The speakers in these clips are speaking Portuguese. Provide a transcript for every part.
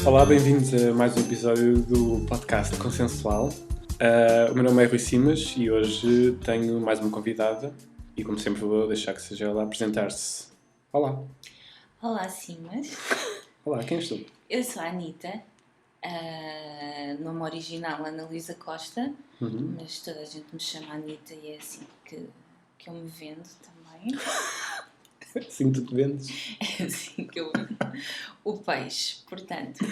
Olá, bem-vindos a mais um episódio do podcast Consensual. O meu nome é Rui Simas e hoje tenho mais uma convidada e, como sempre, vou deixar que seja ela a apresentar-se. Olá. Olá, Simas. Olá, quem és tu? Eu sou a Anitta, nome original Ana Luísa Costa, mas toda a gente me chama Anitta e é assim que eu me vendo também. Assim tu te vendes? É assim que eu vendo o peixe. Portanto,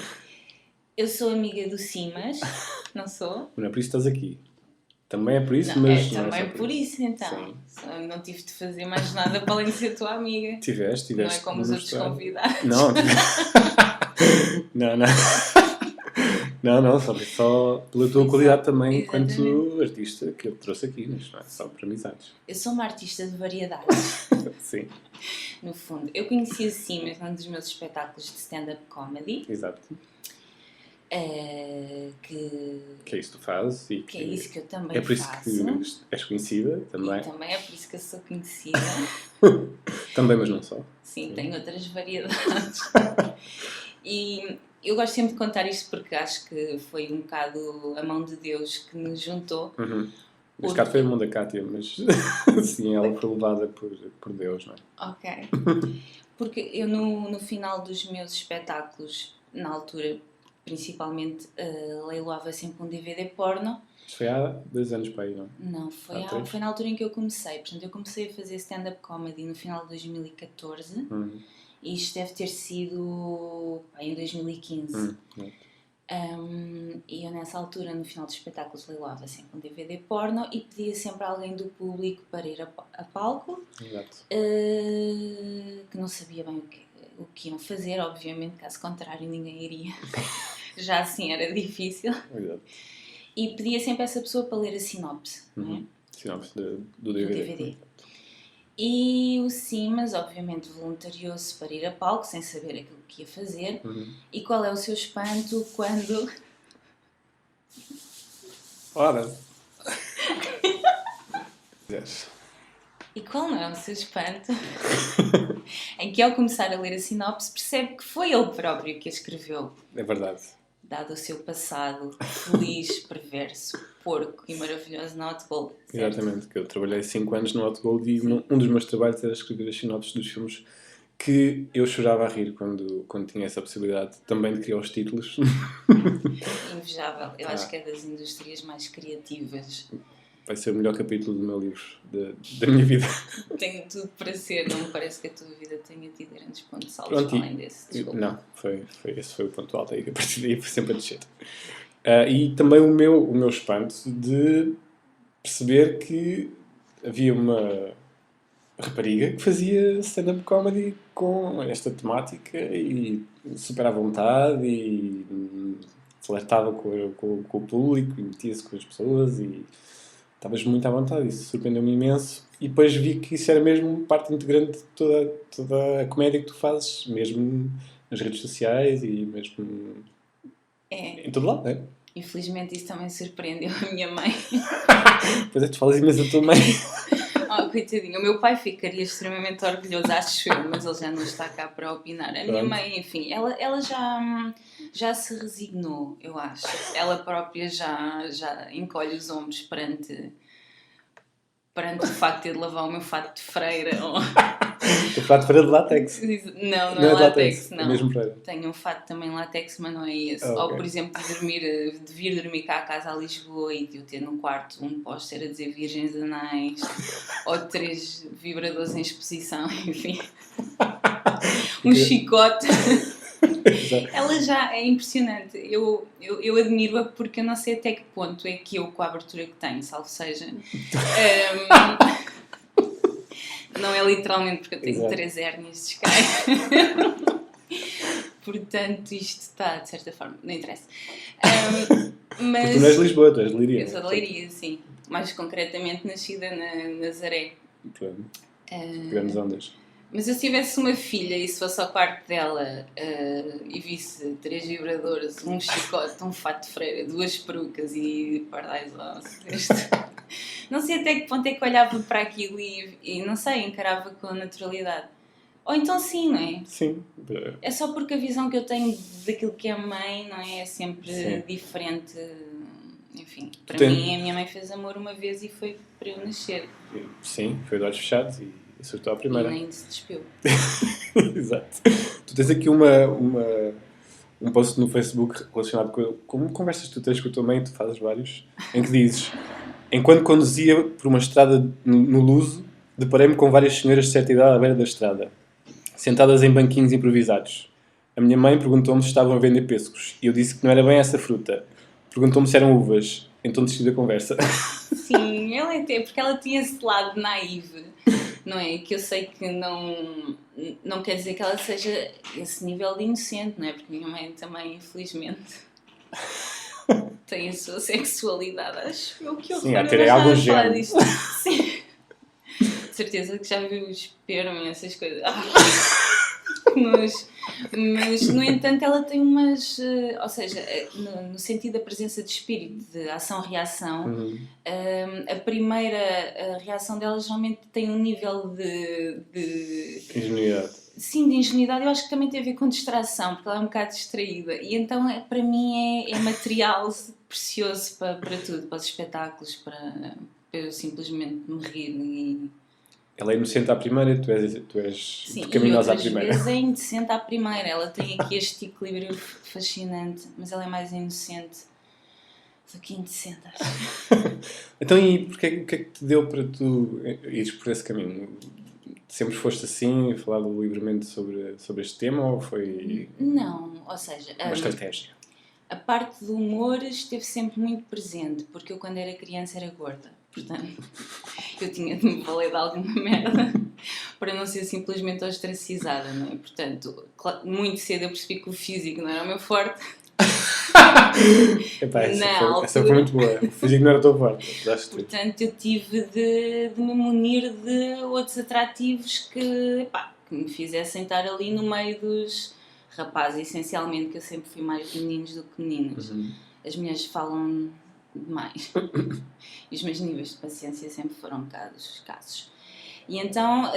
eu sou amiga do Simas, não sou? Não é por isso que estás aqui. Também é por isso, Não, mas é não também é só por isso então. Sim. Não tive de fazer mais nada para além de ser tua amiga. Tiveste. Não é como os outros convidados. Não, não, só pela tua qualidade também enquanto artista que eu te trouxe aqui, mas não é só por amizades. Eu sou uma artista de variedades. Sim. No fundo, eu conheci o Simas num dos meus espetáculos de stand-up comedy. Exato. Que é isso que tu fazes e que é isso que eu também faço. É por isso faço. que és conhecida também. E também é por isso que eu sou conhecida. Também, mas não só. Sim, tenho outras variedades. E eu gosto sempre de contar isto porque acho que foi um bocado a mão de Deus que nos juntou. Neste caso foi a mão da Cátia, mas sim, ela foi levada por Deus, não é? Ok. Porque eu no final dos meus espetáculos, na altura, principalmente, leiloava sempre um DVD porno. Isto foi há 2 anos para aí, não é? Não, foi na altura em que eu comecei. Portanto, eu comecei a fazer stand-up comedy no final de 2014 e isto deve ter sido em 2015. E eu nessa altura, no final dos espetáculos, leiloava sempre um DVD porno e pedia sempre a alguém do público para ir a palco. Exato. Que não sabia bem o que iam fazer, obviamente, caso contrário ninguém iria. Já assim era difícil. Exato. E pedia sempre a essa pessoa para ler a sinopse, não é? Sinopse do DVD. E o Simas, obviamente, voluntariou-se para ir a palco, sem saber aquilo que ia fazer. E qual é o seu espanto quando... Ora! E qual não é o seu espanto? Em que, ao começar a ler a sinopse, percebe que foi ele próprio que a escreveu. É verdade. Dado o seu passado feliz, perverso, porco e maravilhoso na Hot Gold. Certo? Exatamente, que eu trabalhei 5 anos no Hot Gold e um dos meus trabalhos era escrever as sinopses dos filmes que eu chorava a rir quando tinha essa possibilidade também de criar os títulos. Invejável. Eu acho que é das indústrias mais criativas. Vai ser o melhor capítulo do meu livro, da minha vida. Tem tudo para ser, não me parece que a tua vida tenha tido grandes pontos altos além desse. Desculpa. Não, esse foi o ponto alto aí, que a partir daí foi sempre a descer. E também o meu espanto de perceber que havia uma rapariga que fazia stand-up comedy com esta temática e super à vontade e flertava com o público e metia-se com as pessoas e estavas muito à vontade, isso surpreendeu-me imenso. E depois vi que isso era mesmo parte integrante de toda a comédia que tu fazes, mesmo nas redes sociais e mesmo em todo lado, não é? Infelizmente isso também surpreendeu a minha mãe. Pois é, tu falas imenso da tua mãe. Oh, coitadinho, o meu pai ficaria extremamente orgulhoso, acho eu, mas ele já não está cá para opinar. A minha mãe, enfim, ela já se resignou, eu acho. Ela própria já encolhe os ombros perante o facto de lavar o meu fato de freira. O fato de freira de látex? Não é látex, não. É mesmo freira. Tenho um fato também látex, mas não é esse. Okay. Ou, por exemplo, de vir dormir cá a casa a Lisboa e de eu ter no quarto um póster a dizer virgens anais ou 3 vibradores em exposição, enfim. Um chicote. Ela já é impressionante. Eu admiro-a porque eu não sei até que ponto é que eu, com a abertura que tenho, salvo seja... Não é literalmente porque eu tenho 3 hérnias discais. Portanto, isto está, de certa forma, não interessa. Mas tu não és de Lisboa, tu és de Leiria. Eu sou de Leiria, sim. Mais concretamente nascida na Nazaré. Claro. Grandes ondas. Mas eu se tivesse uma filha e se fosse ao quarto dela e visse 3 vibradores, um chicote, um fato de freira, 2 perucas e pardais não sei até que ponto é que olhava para aquilo e não sei, encarava com naturalidade. Ou então sim, não é? Sim. É só porque a visão que eu tenho daquilo que é mãe, não é? É sempre Sim. diferente. Enfim, para Tem- mim, a minha mãe fez amor uma vez e foi para eu nascer. Sim, foi de olhos fechados e acertou a E primeira. nem se despiu. Exato. Tu tens aqui um post no Facebook relacionado com conversas que tu tens com a tua mãe, tu fazes vários, em que dizes: enquanto conduzia por uma estrada no Luso, deparei-me com várias senhoras de certa idade à beira da estrada, sentadas em banquinhos improvisados. A minha mãe perguntou-me se estavam a vender pêssegos e eu disse que não era bem essa fruta. Perguntou-me se eram uvas, então desisti da conversa. Sim, ela até, porque ela tinha esse lado naive, não é? Que eu sei que não quer dizer que ela seja esse nível de inocente, não é? Porque minha mãe também, infelizmente, tem a sua sexualidade, acho eu, que Sim, horror, há ter eu não algum estava a falar género. disto. Sim. De certeza que já viu esperma e essas coisas. Mas, no entanto, ela tem umas. Ou seja, no sentido da presença de espírito, de ação-reação, a primeira reação dela geralmente tem um nível de Ingenuidade. sim, de ingenuidade. Eu acho que também tem a ver com distração, porque ela é um bocado distraída. E então, para mim, é material precioso para tudo, para os espetáculos, para eu simplesmente me rir e. Ela é inocente à primeira e tu és Sim, e pecaminosa à outras primeira. vezes é indecente à primeira. Ela tem aqui este equilíbrio fascinante, mas ela é mais inocente do que indecente, acho. Então, e o que é que te deu para tu ires por esse caminho? Sempre foste assim, falar livremente sobre este tema ou foi Não, ou seja, uma estratégia? a parte do humor esteve sempre muito presente, porque eu quando era criança era gorda. Portanto, eu tinha de me valer de alguma merda para não ser simplesmente ostracizada, não é? Portanto, muito cedo eu percebi que o físico não era o meu forte. Epá, Na essa foi muito boa. O físico não era tão forte. Portanto, eu tive de me munir de outros atrativos que me fizessem estar ali no meio dos rapazes, essencialmente, que eu sempre fui mais de meninos do que meninas. As mulheres falam demais. E os meus níveis de paciência sempre foram um bocado escassos. E então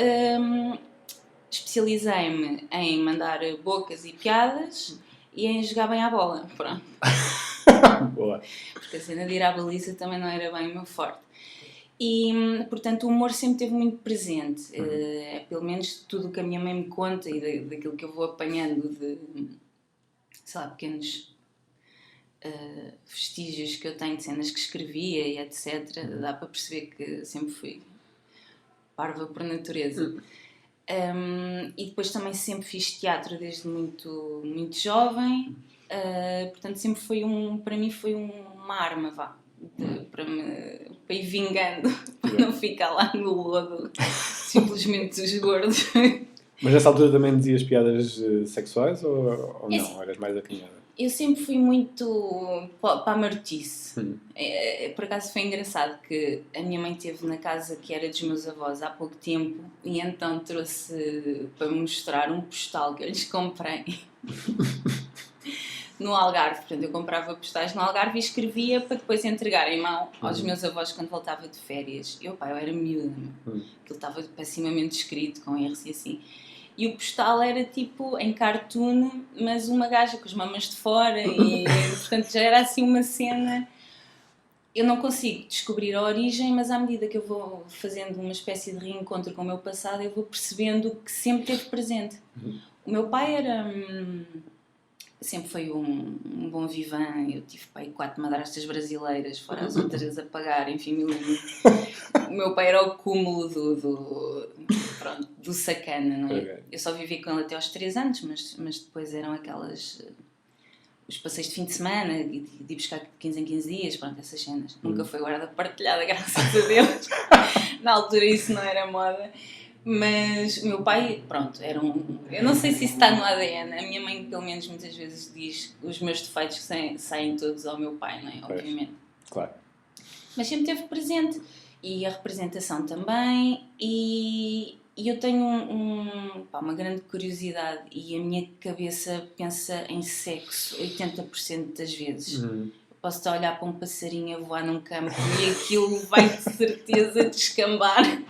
especializei-me em mandar bocas e piadas e em jogar bem à bola. Pronto. Boa. Porque a cena de ir à baliza também não era bem o meu forte. E, portanto, o humor sempre esteve muito presente. Pelo menos tudo o que a minha mãe me conta e daquilo que eu vou apanhando de, sei lá, pequenos vestígios que eu tenho de cenas que escrevia e etc. Dá para perceber que sempre fui parva por natureza. E depois também sempre fiz teatro desde muito, muito jovem. Portanto, sempre foi para mim foi uma arma, vá, para ir vingando, para não ficar lá no lodo, simplesmente dos gordos. Mas nessa altura também dizias piadas sexuais ou não? Eras mais acanhada? Eu sempre fui muito para a marotice. Por acaso foi engraçado que a minha mãe esteve na casa que era dos meus avós há pouco tempo e então trouxe para mostrar um postal que eu lhes comprei no Algarve. Portanto, eu comprava postais no Algarve e escrevia para depois entregar em mão aos meus avós quando voltava de férias. Eu era miúda, aquilo estava pessimamente escrito, com erros e assim. E o postal era tipo em cartoon, mas uma gaja com as mamas de fora e portanto já era assim uma cena. Eu não consigo descobrir a origem, mas à medida que eu vou fazendo uma espécie de reencontro com o meu passado, eu vou percebendo que sempre esteve presente. O meu pai sempre foi um bom vivan. Eu tive pai 4 madrastas brasileiras, fora as outras a pagar, enfim, o meu pai era o cúmulo do sacana, não é? Okay. Eu só vivi com ele até aos 3 anos, mas depois eram os passeios de fim de semana, de ir buscar de 15 em 15 dias, pronto, essas cenas. Nunca foi guarda partilhada, graças a Deus. Na altura isso não era moda. Mas o meu pai, pronto, eu não sei se isso está no ADN. A minha mãe, pelo menos, muitas vezes diz que os meus defeitos saem todos ao meu pai, não é? Obviamente. Claro. Mas sempre esteve presente. E a representação também. E eu tenho uma grande curiosidade. E a minha cabeça pensa em sexo 80% das vezes. Posso estar a olhar para um passarinho a voar num campo e aquilo vai de certeza descambar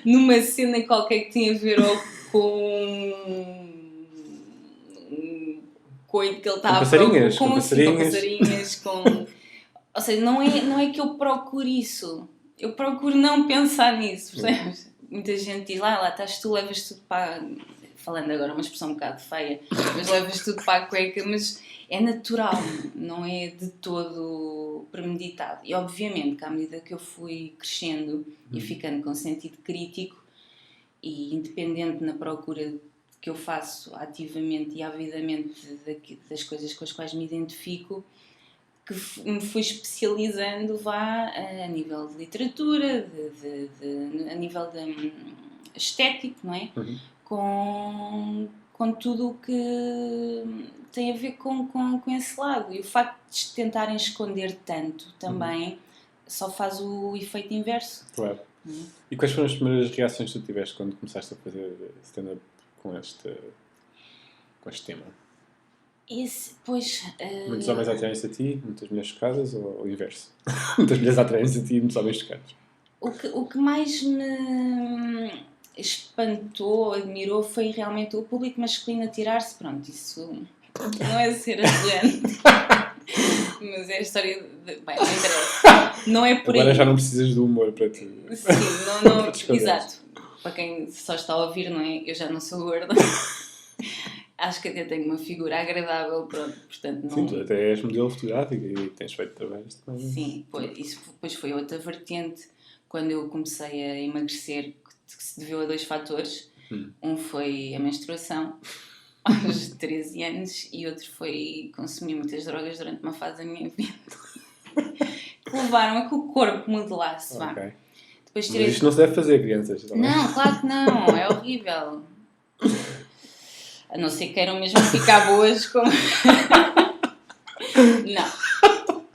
numa cena qualquer que tinha a ver ou com o que ele estava passarinhas, com com passarinhas, com... Ou seja, não é que eu procure isso. Eu procuro não pensar nisso, percebes? Muita gente diz, lá estás tu, levas tudo para... Falando agora uma expressão um bocado feia, mas levas tudo para a cueca, mas é natural, não é de todo premeditado. E obviamente que à medida que eu fui crescendo e ficando com sentido crítico e independente na procura que eu faço ativamente e avidamente das coisas com as quais me identifico, que me fui especializando a nível de literatura, a nível de estético, não é? Com tudo o que tem a ver com esse lado. E o facto de tentarem esconder tanto também só faz o efeito inverso. Claro. E quais foram as primeiras reações que tu tiveste quando começaste a fazer stand-up com este tema? Muitos homens atraem-se a ti, muitas mulheres chocadas, ou o inverso? Muitas mulheres atraem-se a ti e muitos homens chocados? O que mais me espantou, admirou, foi realmente o público masculino a tirar-se. Pronto, isso não é ser arrogante, mas é a história de... Bem, não interessa. Não é por Agora aí. já não precisas do humor para te... Sim, não exato. Para quem só está a ouvir, não é? Eu já não sou gorda. Acho que até tenho uma figura agradável, pronto, portanto não... Sim, tu até és modelo fotográfico e tens feito trabalhos também. Sim, isso depois foi outra vertente quando eu comecei a emagrecer, que se deveu a 2 fatores. Um foi a menstruação, aos 13 anos, e outro foi consumir muitas drogas durante uma fase da minha vida. Que levaram a que o corpo modelasse, vá. Okay. Depois Mas isto não se deve fazer, crianças. Não, claro que não, é horrível. A não ser que queiram mesmo ficar boas como...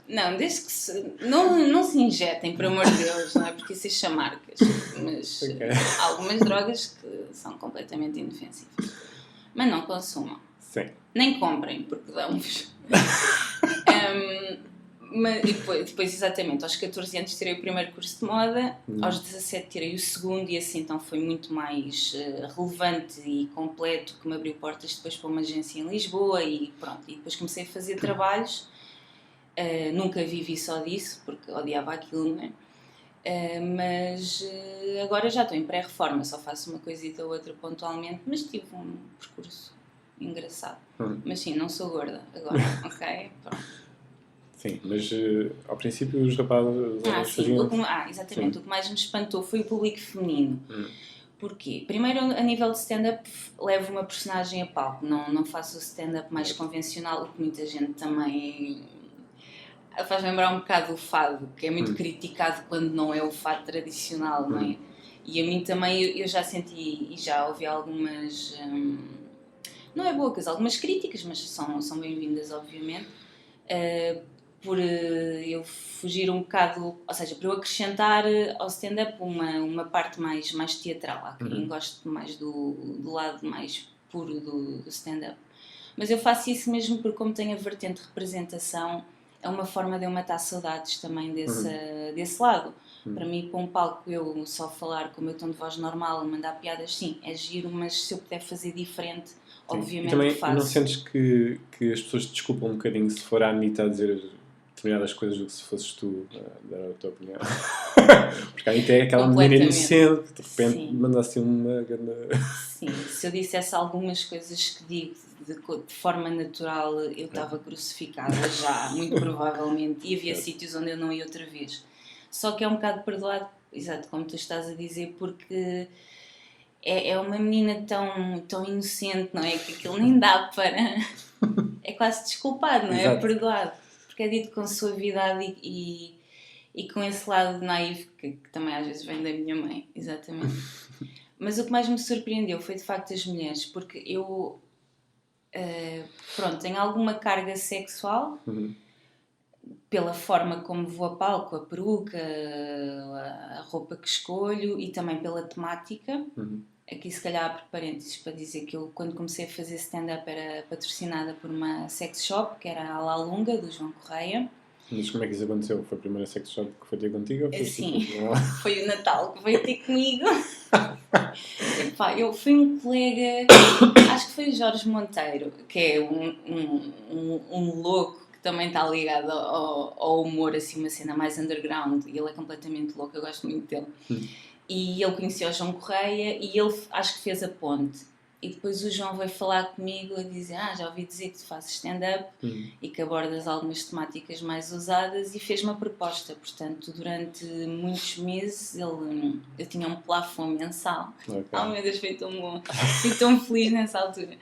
Não, desde que não se injetem, por amor de Deus, não é? Porque isso é marcas. Mas há algumas drogas que são completamente indefensíveis. Mas não consumam. Sim. Nem comprem, porque dão-vos. Mas depois, exatamente, aos 14 anos tirei o primeiro curso de moda, aos 17 tirei o segundo, e assim então foi muito mais relevante e completo, que me abriu portas depois para uma agência em Lisboa e pronto. E depois comecei a fazer trabalhos, nunca vivi só disso, porque odiava aquilo, não é? Mas agora já estou em pré-reforma, só faço uma coisita ou outra pontualmente, mas tive um percurso engraçado. Mas sim, não sou gorda agora, ok? Pronto. Sim, mas ao princípio os rapazes faziam... Exatamente. Sim. O que mais me espantou foi o público feminino. Porquê? Primeiro, a nível de stand-up, levo uma personagem a palco. Não faço o stand-up mais convencional, o que muita gente também... Faz lembrar um bocado o fado, que é muito criticado quando não é o fado tradicional, não é? E a mim também, eu já senti e já ouvi algumas... não é poucas, algumas críticas, mas são bem-vindas, obviamente. Por eu fugir um bocado, ou seja, para eu acrescentar ao stand-up uma parte mais teatral. Há quem goste mais do lado mais puro do stand-up. Mas eu faço isso mesmo porque, como tenho a vertente de representação, é uma forma de eu matar saudades também desse lado. Para mim, para um palco, eu só falar com o meu tom de voz normal, mandar piadas, sim, é giro, mas se eu puder fazer diferente, obviamente e também, faço. Não sentes que as pessoas te desculpam um bocadinho se for a Anitta a dizer determinadas coisas do que se fosses tu a dar a tua opinião? Porque a Anitta é aquela menina inocente que de repente manda assim uma grande... Sim, se eu dissesse algumas coisas que digo de forma natural, eu estava crucificada já, muito provavelmente, e havia sítios onde eu não ia outra vez. Só que é um bocado perdoado, exato, como tu estás a dizer, porque é uma menina tão inocente, não é? Que aquilo nem dá para... É quase desculpado, não é? Exato. É perdoado. Porque é dito com suavidade e com esse lado naivo que também às vezes vem da minha mãe, exatamente. Mas o que mais me surpreendeu foi de facto as mulheres, porque eu tenho alguma carga sexual pela forma como vou a palco, a peruca, a roupa que escolho e também pela temática. Aqui se calhar abro parênteses para dizer que eu, quando comecei a fazer stand-up, era patrocinada por uma sex shop, que era a La Lunga, do João Correia. Mas como é que isso aconteceu? Foi a primeira sex shop que foi ter contigo? Ou foi Sim, tipo, foi o Natal que veio ter comigo. Epá, eu fui um colega, acho que foi o Jorge Monteiro, que é um louco que também está ligado ao humor, assim, uma cena mais underground, e ele é completamente louco, eu gosto muito dele. E ele conhecia o João Correia e ele acho que fez a ponte. E depois o João veio falar comigo a dizer: já ouvi dizer que tu fazes stand-up e que abordas algumas temáticas mais ousadas, e fez uma proposta. Portanto, durante muitos meses eu tinha um plafond mensal. Okay. Meu Deus, fui tão feliz nessa altura.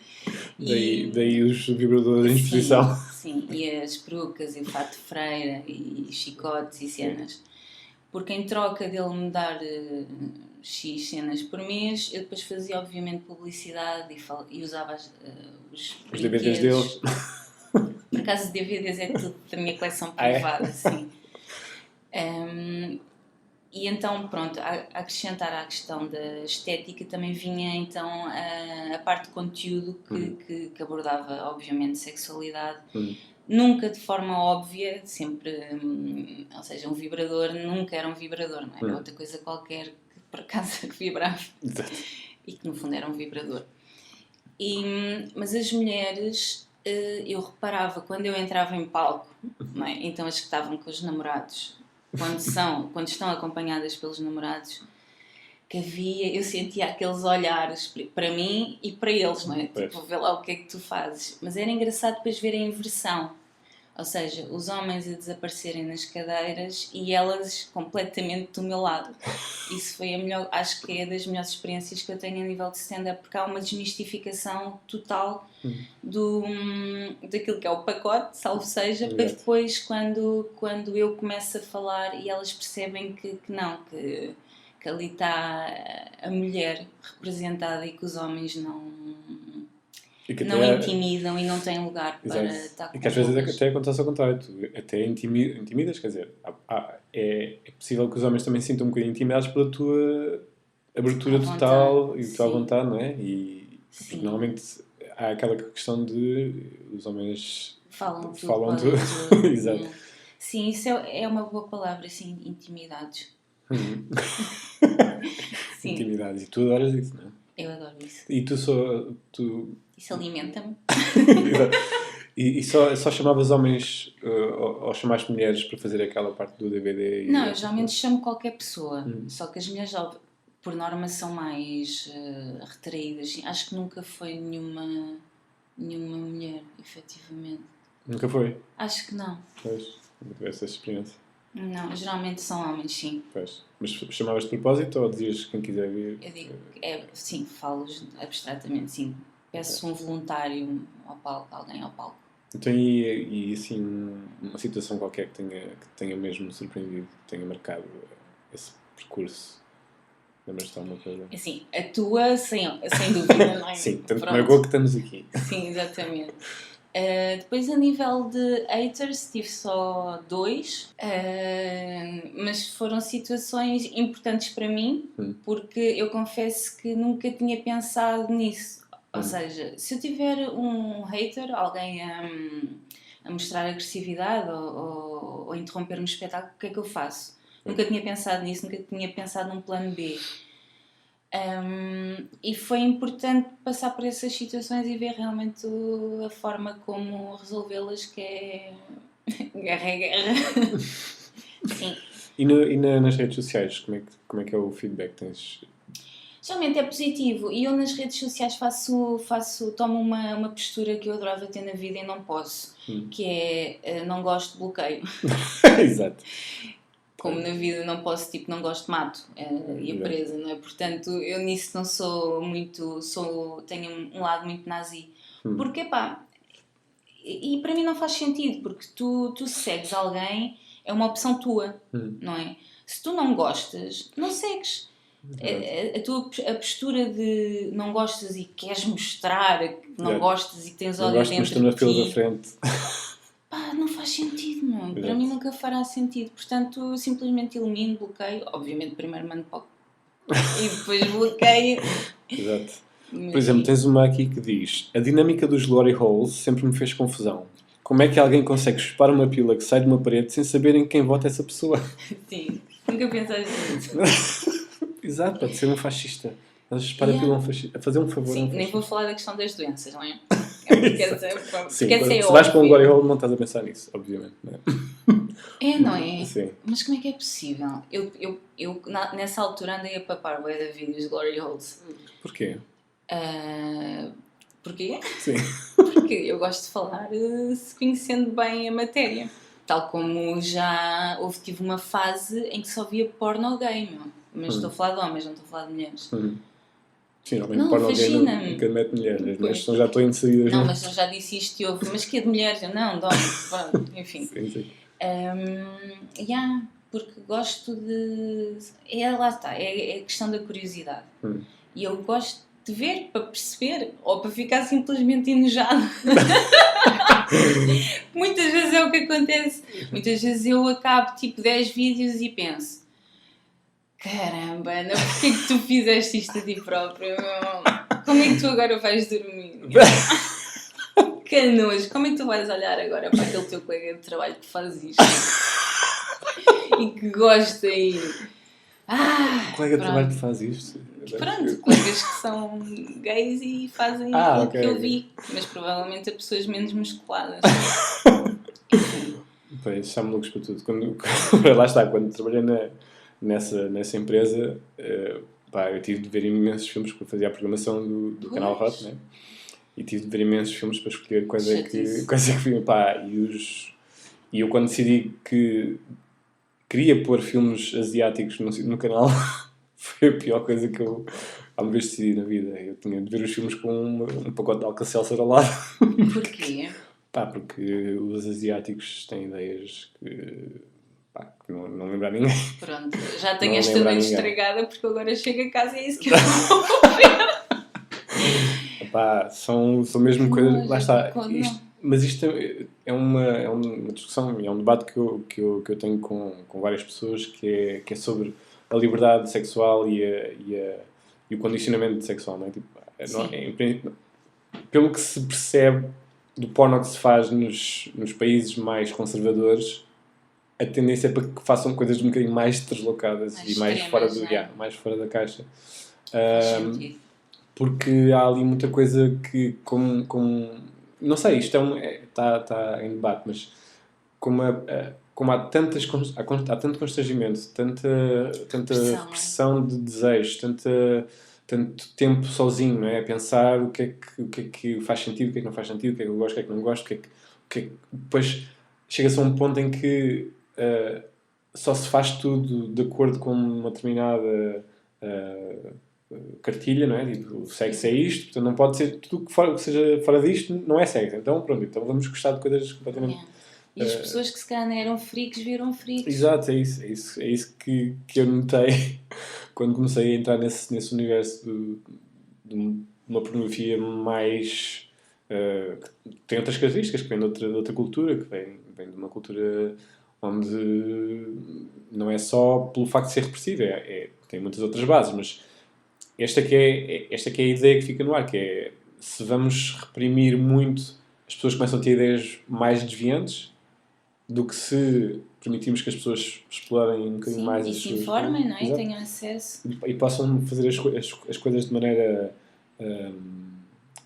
Daí os vibradores em exposição. Sim, e as perucas e o fato de freira e chicotes e cenas. Porque em troca dele me dar X cenas por mês, eu depois fazia obviamente publicidade e usava os DVDs deles. Por acaso DVDs é tudo da minha coleção privada, sim. E então, pronto, a acrescentar à questão da estética também vinha então a parte de conteúdo que abordava obviamente sexualidade. Nunca de forma óbvia, sempre, ou seja, um vibrador nunca era um vibrador, não é? Era outra coisa qualquer que por acaso que vibrava. Exato. E que no fundo era um vibrador. Mas as mulheres, eu reparava quando eu entrava em palco, não é? Então as que estavam com os namorados, quando estão acompanhadas pelos namorados, que eu sentia aqueles olhares para mim e para eles, não é? Tipo, vê lá o que é que tu fazes. Mas era engraçado depois ver a inversão. Ou seja, os homens a desaparecerem nas cadeiras e elas completamente do meu lado. Isso foi acho que é das melhores experiências que eu tenho a nível de stand-up, porque há uma desmistificação total daquilo que é o pacote, salvo seja, para depois quando eu começo a falar e elas percebem que não, que ali está a mulher representada e que os homens não intimidam e não têm lugar para estar com. E que às vezes até acontece ao contrário, tu até intimidas, quer dizer, é possível que os homens também se sintam um bocadinho intimidados pela tua abertura total e a tua vontade, não é? E porque normalmente há aquela questão de os homens falam tudo. Exato. Sim, isso é uma boa palavra, assim, intimidados. Sim. Intimidados, e tu adoras isso, não é? Eu adoro isso. E Isso alimenta-me. E só chamavas homens ou chamaste mulheres para fazer aquela parte do DVD? Não, eu geralmente chamo qualquer pessoa. Só que as mulheres, por norma, são mais retraídas. Acho que nunca foi nenhuma mulher, efetivamente. Nunca foi? Acho que não. Pois, nunca tiveste essa experiência. Não, geralmente são homens, sim. Pois. Mas chamavas de propósito ou dizias quem quiser vir? Eu digo, sim, falo abstratamente, sim. Peço um voluntário ao palco, alguém ao palco. Então, e assim, uma situação qualquer que tenha mesmo surpreendido, que tenha marcado esse percurso? Lembras-te de alguma coisa? Assim, a tua, sem dúvida, não é? Sim, tanto marcou que estamos aqui. Sim, exatamente. Depois, a nível de haters, tive só 2, mas foram situações importantes para mim, porque eu confesso que nunca tinha pensado nisso. Ou seja, se eu tiver um hater, alguém a mostrar agressividade ou interromper um espetáculo, o que é que eu faço? Nunca tinha pensado nisso, nunca tinha pensado num plano B. E foi importante passar por essas situações e ver realmente a forma como resolvê-las, que é guerra. Sim. E nas redes sociais, como é que é o feedback que tens? Geralmente é positivo, e eu nas redes sociais tomo uma postura que eu adorava ter na vida e não posso, que é não gosto de bloqueio. Exato. Como na vida não posso, não gosto de mato e a presa, não é? Portanto, eu nisso não sou muito, tenho um lado muito nazi. Porque, e para mim não faz sentido, porque tu segues alguém, é uma opção tua, não é? Se tu não gostas, não segues. A postura de não gostas e queres mostrar que não gostas e que tens ódio dentro de ti. Não gosto de na fila da frente. Não faz sentido, não. Para mim nunca fará sentido. Portanto, eu simplesmente elimino, bloqueio. Obviamente, primeiro mando para e depois bloqueio. Exato. Por exemplo, tens uma aqui que diz: a dinâmica dos glory holes sempre me fez confusão. Como é que alguém consegue chupar uma pila que sai de uma parede sem saberem quem vota essa pessoa? Sim, nunca pensaste nisso. Exato, pode ser um fascista. Mas chupar a pila a um fascista. A fazer um favor a um Sim, fascista. nem vou falar da questão das doenças, não é? É porque Sim, essa é se vais para um óbvia. glory hole não estás a pensar nisso, obviamente. Não é? É, não é? Sim. Mas como é que é possível? Nessa altura andei a papar bué de vídeos de glory holes. Porquê? Porquê? Sim. Porque eu gosto de falar se conhecendo bem a matéria. Tal como tive uma fase em que só via porno gay, meu. Mas estou a falar de homens, não estou a falar de mulheres. Sim, realmente Não, porno gay fascina-me. nunca mete mulheres. As mulheres Pois. já estão inseridas. Não, mas eu já disse isto e houve. Mas que é de mulheres? Eu, não, de homens. Pronto, enfim. Sim. Porque gosto de... lá está, é a questão da curiosidade. E eu gosto de ver para perceber ou para ficar simplesmente enojado. Muitas vezes é o que acontece. Muitas vezes eu acabo tipo 10 vídeos e penso: caramba, Ana, porquê que tu fizeste isto a ti próprio? Como é que tu agora vais dormir? Canoas, como é que tu vais olhar agora para aquele teu colega de trabalho que faz isto? E que gosta e... O colega de trabalho que faz isto? Pronto, colegas que são gays e fazem aquilo que eu vi. Mas provavelmente a pessoas menos musculadas. Pois, são malucos para tudo. Lá está, quando trabalhei nessa empresa, eu tive de ver imensos filmes porque eu fazia a programação do canal Hot, né? E tive de ver imensos filmes para escolher quais é que vi. E eu quando decidi que queria pôr filmes asiáticos no canal, foi a pior coisa que eu alguma vez decidi na vida. Eu tinha de ver os filmes com um pacote de Alka-Seltzer ao lado. Porquê? Porque os asiáticos têm ideias que não lembra a ninguém. Pronto, já tenho esta noite estragada porque agora chego a casa e é isso que eu vou ver. São mesmo coisas... Lá está. Mas isto é uma discussão e é um debate que eu tenho com várias pessoas que é sobre a liberdade sexual e o condicionamento sexual. Não é? Tipo, pelo que se percebe do porno que se faz nos países mais conservadores, a tendência é para que façam coisas um bocadinho mais deslocadas e mais fora da caixa. Porque há ali muita coisa que não sei, isto está em debate, mas como há tanto constrangimento, tanta pressão de desejos, tanto tempo sozinho, não é? A pensar o que é que faz sentido, o que é que não faz sentido, o que é que eu gosto, o que é que não gosto, depois chega-se a um ponto em que só se faz tudo de acordo com uma determinada cartilha, não é? Tipo, o sexo é isto, portanto não pode ser tudo que seja fora disto, não é sexo. Então pronto, então vamos gostar de coisas completamente... E as pessoas que se calhar eram freaks viram freaks. Exato, é isso que eu notei quando comecei a entrar nesse universo de uma pornografia mais... que tem outras características, que vem de outra cultura, que vem de uma cultura onde não é só pelo facto de ser repressiva, tem muitas outras bases, mas esta que é a ideia que fica no ar, que é, se vamos reprimir muito, as pessoas começam a ter ideias mais desviantes do que se permitirmos que as pessoas explorem um bocadinho mais as suas... E se informem, não é? Tenham acesso. E possam fazer as coisas de maneira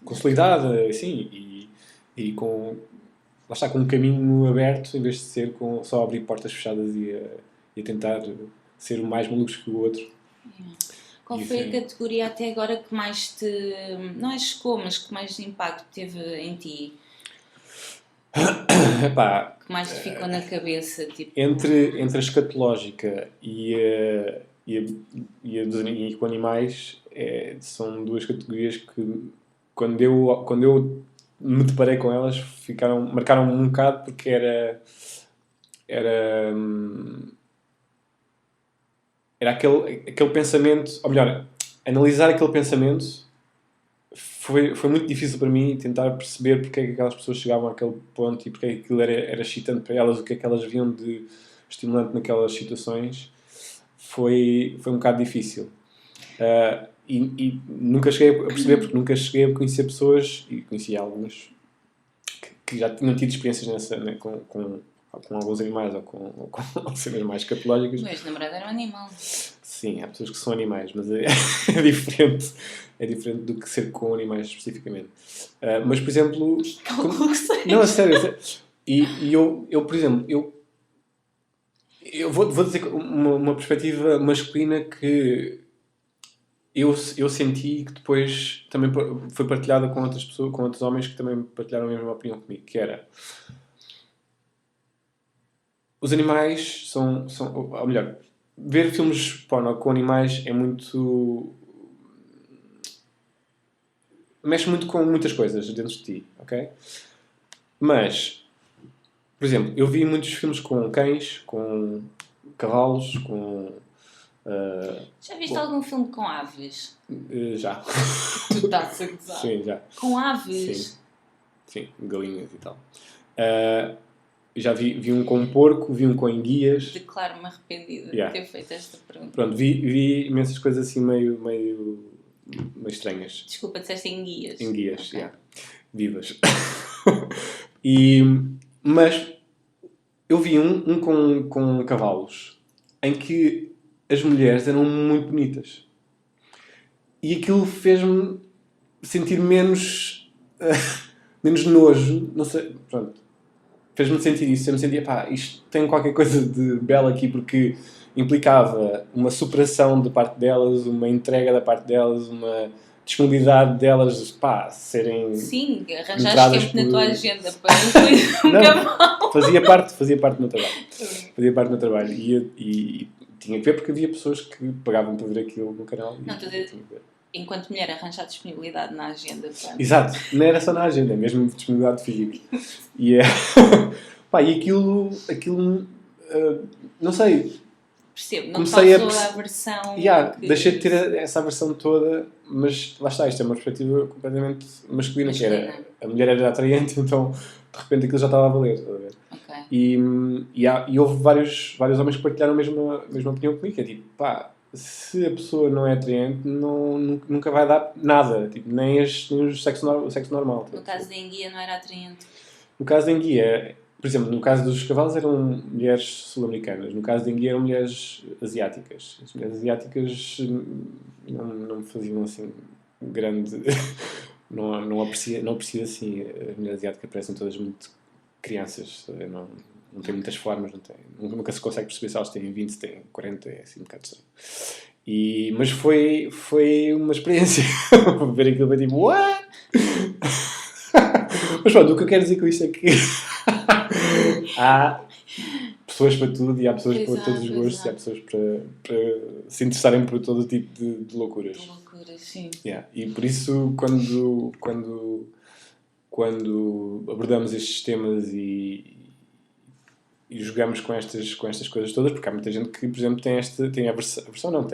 consolidada, assim, e com... Lá está, com um caminho aberto, em vez de ser só abrir portas fechadas e a tentar ser o mais malucos que o outro. Qual foi a categoria até agora que mais te... não é chocou, mas que mais impacto teve em ti? Que mais te ficou na cabeça? Tipo... Entre a escatológica e com animais, são duas categorias que, quando eu me deparei com elas, marcaram-me um bocado, porque era aquele pensamento, ou melhor, analisar aquele pensamento foi muito difícil para mim tentar perceber porque é que aquelas pessoas chegavam àquele ponto e porque é que aquilo era excitante para elas, o que é que elas viam de estimulante naquelas situações. Foi um bocado difícil. E nunca cheguei a perceber, porque nunca cheguei a conhecer pessoas, e conheci algumas, que já tinham tido experiências com alguns animais ou com cenas mais catológicas. O meu namorado era um animal. Sim, há pessoas que são animais, mas é diferente. É diferente do que ser com animais especificamente. Mas, por exemplo... Calculo que seja. Não, a sério. E eu, por exemplo, eu vou dizer uma perspectiva masculina que eu senti que depois também foi partilhada com outras pessoas, com outros homens que também partilharam a mesma opinião comigo, que era... Os animais são... Ou melhor, ver filmes porno com animais é muito... Mexe muito com muitas coisas dentro de ti, ok? Mas, por exemplo, eu vi muitos filmes com cães, com cavalos, com... Já viste algum filme com aves? Já. Tu estás a gozar. Sim, já. Com aves? Sim, galinhas e tal. Já vi um com porco, vi um com enguias. Declaro-me arrependida Yeah. de ter feito esta pergunta. Pronto, vi imensas coisas assim meio estranhas. Desculpa, disseste enguias. Enguias, Ok. yeah. Vivas. Mas eu vi um com cavalos em que as mulheres eram muito bonitas. E aquilo fez-me sentir menos nojo, não sei, pronto. Fez-me sentir isso, eu me sentia, pá, isto tem qualquer coisa de belo aqui, porque implicava uma superação da parte delas, uma entrega da parte delas, uma disponibilidade delas, pá, serem... Sim, arranjaste entradas tempo na por- tua agenda para incluir um Não. cavalo. Fazia parte do meu trabalho. Fazia parte do meu trabalho. E tinha que ver porque havia pessoas que pagavam para ver aquilo no canal. Não, estou a dizer- tinha que ver. Enquanto mulher, arranjar disponibilidade na agenda para... Exato, não era só na agenda, é mesmo disponibilidade física. E, pá, e aquilo não sei, Percebo, não comecei a causou a perce- aversão... que- deixei de ter essa aversão toda, mas lá está, isto é uma perspectiva completamente masculina, que era, a mulher era atraente, então de repente aquilo já estava a valer, estás a ver? Ok. E houve vários homens que partilharam a mesma opinião comigo, que é tipo, pá, se a pessoa não é atraente, nunca vai dar nada, tipo, nem o sexo normal. No caso da enguia não era atraente. No caso da enguia, por exemplo, no caso dos cavalos eram mulheres sul-americanas, no caso da enguia eram mulheres asiáticas. As mulheres asiáticas não me faziam assim grande... não aprecio assim. As mulheres asiáticas parecem todas muito crianças, não têm muitas formas, nunca se consegue perceber se elas têm 20, se têm 40, é assim um bocado estranho. Mas foi uma experiência. Ver aquilo foi tipo, what? Mas pronto, o que eu quero dizer com isto é que há pessoas para tudo e há pessoas para todos os gostos e há pessoas para se interessarem por todo tipo de loucuras. De loucura, sim. Yeah. E por isso, quando abordamos estes temas e jogamos com estas coisas todas, porque há muita gente que, por exemplo, tem aversão não,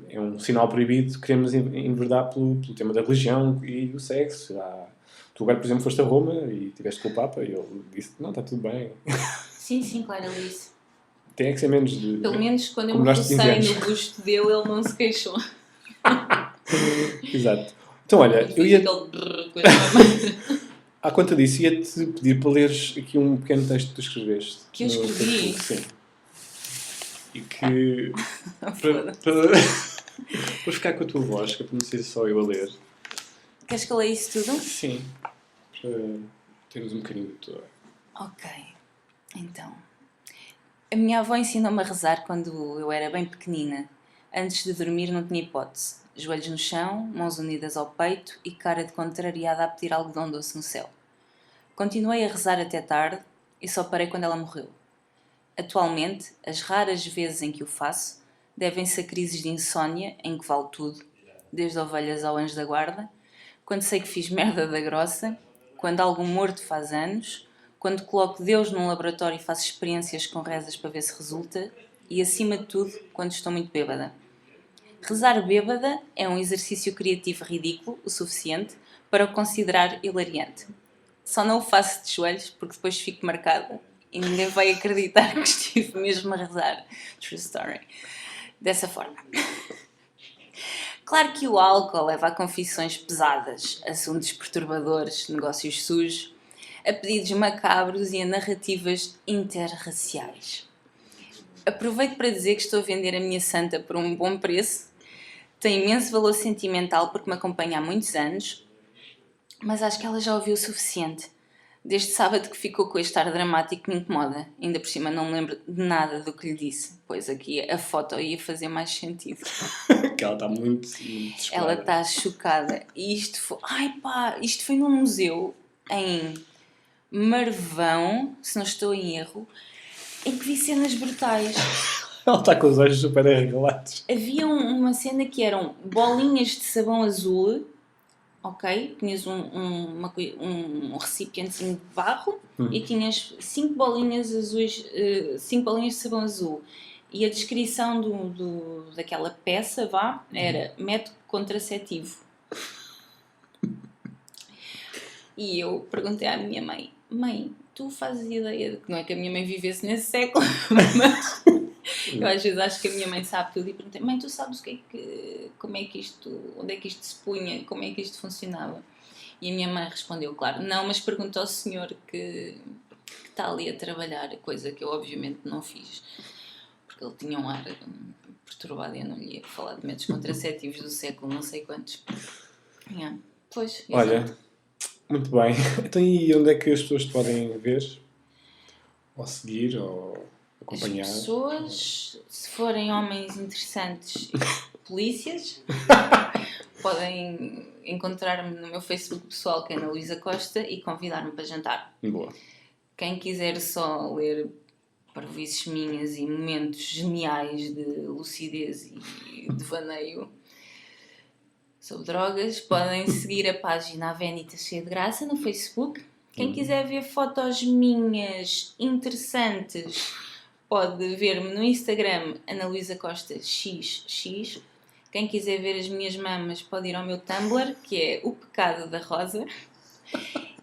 é um sinal proibido, queremos enverdar pelo tema da religião e do sexo. Tu agora, por exemplo, foste a Roma e estiveste com o Papa e ele disse, não, está tudo bem. Sim, claro, ele disse. Tem que ser menos de... Pelo menos quando eu Como me nós de 15 rocei anos. no busto dele, ele não se queixou. Exato. Então, olha, eu Fiz ia... aquele brrr com as mãos. À conta disso, ia-te pedir para leres aqui um pequeno texto que tu escreveste. Que eu no escrevi? Facebook, sim. E que... para ficar com a tua voz, que é para não ser só eu a ler. Queres que eu leia isso tudo? Sim. Para termos um bocadinho de tua... Ok. Então. A minha avó ensinou-me a rezar quando eu era bem pequenina. Antes de dormir não tinha hipótese. Joelhos no chão, mãos unidas ao peito e cara de contrariada a pedir algodão doce no céu. Continuei a rezar até tarde e só parei quando ela morreu. Atualmente, as raras vezes em que o faço devem-se a crises de insónia em que vale tudo, desde ovelhas ao anjo da guarda, quando sei que fiz merda da grossa, quando algum morto faz anos, quando coloco Deus num laboratório e faço experiências com rezas para ver se resulta e, acima de tudo, quando estou muito bêbada. Rezar bêbada é um exercício criativo ridículo o suficiente para o considerar hilariante. Só não o faço de joelhos porque depois fico marcada e ninguém vai acreditar que estive mesmo a rezar. True story. Dessa forma. Claro que o álcool leva a confissões pesadas, assuntos perturbadores, negócios sujos a pedidos macabros e a narrativas interraciais. Aproveito para dizer que estou a vender a minha santa por um bom preço. Tem imenso valor sentimental porque me acompanha há muitos anos, mas acho que ela já ouviu o suficiente. Desde sábado que ficou com este ar dramático que me incomoda. Ainda por cima não me lembro de nada do que lhe disse, pois aqui a foto ia fazer mais sentido. Que ela está muito Ela está chocada. E isto foi num museu em Marvão, se não estou em erro, em que vi cenas brutais. Ela está com os olhos super arregalados. Havia uma cena que eram bolinhas de sabão azul, ok? Tinhas um recipientezinho de barro e tinhas 5 bolinhas azuis, 5 bolinhas de sabão azul. E a descrição daquela peça, era método contraceptivo. E eu perguntei à minha mãe, tu fazes ideia de que não é que a minha mãe vivesse nesse século, mas eu às vezes acho que a minha mãe sabe tudo e perguntei, mãe, tu sabes como é que isto, onde é que isto se punha, como é que isto funcionava? E a minha mãe respondeu, claro, não, mas pergunta ao senhor que está ali a trabalhar, coisa que eu obviamente não fiz, porque ele tinha um ar perturbado e eu não lhe ia falar de métodos contraceptivos do século não sei quantos. Pois, olha, exato. muito bem. Então e onde é que as pessoas te podem ver? Ou seguir, ou acompanhar? As pessoas, se forem homens interessantes, polícias, podem encontrar-me no meu Facebook pessoal, que é Ana Luísa Costa, e convidar-me para jantar. Boa. Quem quiser só ler parvoices minhas e momentos geniais de lucidez e devaneio sobre drogas, podem seguir a página Avenida Cheia de Graça no Facebook. Quem quiser ver fotos minhas interessantes, pode ver-me no Instagram Ana Luísa Costa XX. Quem quiser ver as minhas mamas pode ir ao meu Tumblr, que é O Pecado da Rosa.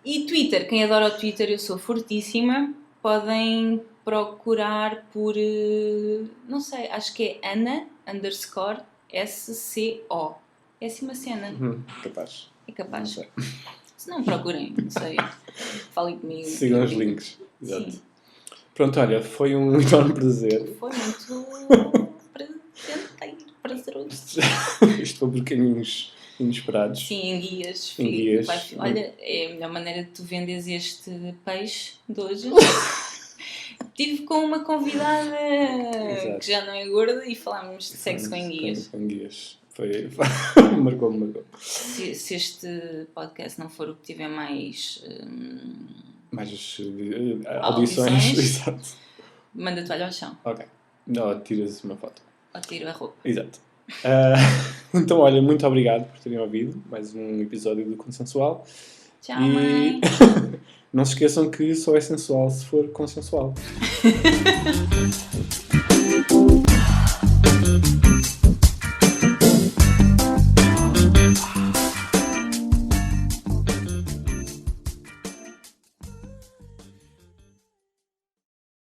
E Twitter, quem adora o Twitter, eu sou fortíssima. Podem procurar por, não sei, acho que é Ana_SCO. É assim uma cena. Capaz. É capaz. Não sei. Se não, procurem, não sei. Falem comigo. Sigam os links. Exato. Sim. Pronto, olha, foi um enorme prazer. Foi muito prazeroso. Isto foi por caminhos inesperados. Sim, em guias. Em guias. Olha, é a melhor maneira de tu vendes este peixe de hoje. Estive com uma convidada que já não é gorda e falámos de sexo com enguias. Com guias. Foi... marcou-me. Se este podcast não for o que tiver mais audições. Exato. manda a toalha ao chão. Ok. Não, tiras uma foto. Ou tiro a roupa. Exato. Então, olha, muito obrigado por terem ouvido mais um episódio do Consensual. Tchau, mãe. Não se esqueçam que só é sensual se for consensual.